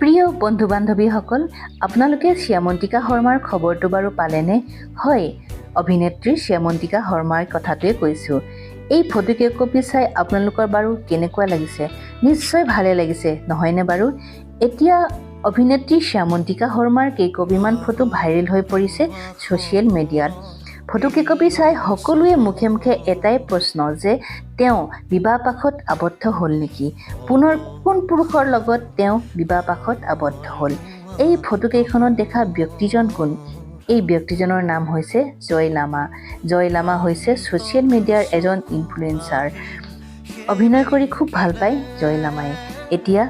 প্ৰিয় বন্ধু বান্ধৱীসকল, আপোনালোকে শ্যামন্তিকা শৰ্মাৰ খবৰটো বাৰু পালেনে? হয়, অভিনেত্ৰী শ্যামন্তিকা শৰ্মাৰ কথাটোৱে কৈছোঁ। এই ফটো কেইকপি চাই আপোনালোকৰ বাৰু কেনেকুৱা লাগিছে? নিশ্চয় ভালে লাগিছে, নহয়নে বাৰু? এতিয়া অভিনেত্ৰী শ্যামন্তিকা শৰ্মাৰ কেইকপিমান ফটো ভাইৰেল হৈ পৰিছে ছ'চিয়েল মিডিয়াত। ফটো কেইকপি চাই সকলোৱে মুখে মুখে এটাই প্ৰশ্ন যে তেওঁ বিবাহপাশত আবদ্ধ হ'ল নেকি? পুনৰ কোন পুৰুষৰ লগত তেওঁ বিবাহপাশত আবদ্ধ হ'ল? এই ফটোকেইখনত দেখা ব্যক্তিজন কোন? এই ব্যক্তিজনৰ নাম হৈছে জয় লামা। জয় লামা হৈছে ছ'চিয়েল মিডিয়াৰ এজন ইনফ্লুৱেঞ্চাৰ। অভিনয় কৰি খুব ভাল পায় জয় লামাই। এতিয়া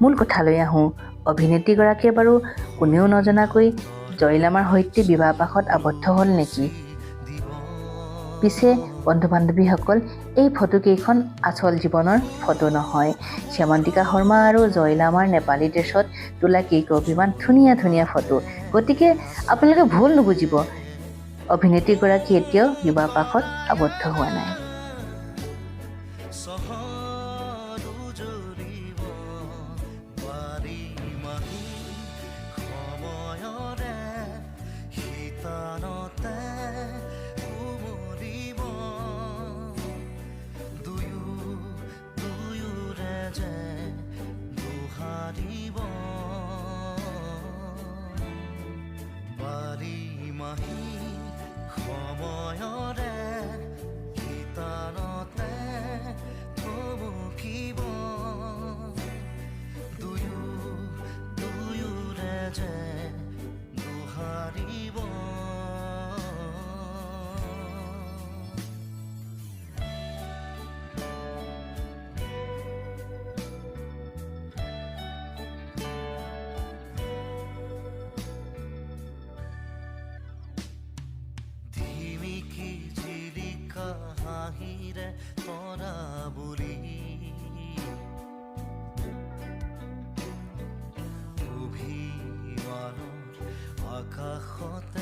মূল কথালৈ আহোঁ। অভিনেত্ৰীগৰাকীয়ে বাৰু কোনেও নজনাকৈ জয় লামাৰ সৈতে বিবাহপাশত আবদ্ধ হ'ল নেকি? পিছে বন্ধু বান্ধৱীসকল, এই ফটোকেইখন আচল জীৱনৰ ফটো নহয়। শ্যামন্তিকা শৰ্মা আৰু জয় লামাৰ নেপালী ড্ৰেছত তোলা কেইকপিমান ধুনীয়া ধুনীয়া ফটো। গতিকে আপোনালোকে ভুল নুবুজিব, অভিনেত্ৰীগৰাকী এতিয়াও বিবাহপাশত আবদ্ধ হোৱা নাই। আকাশতে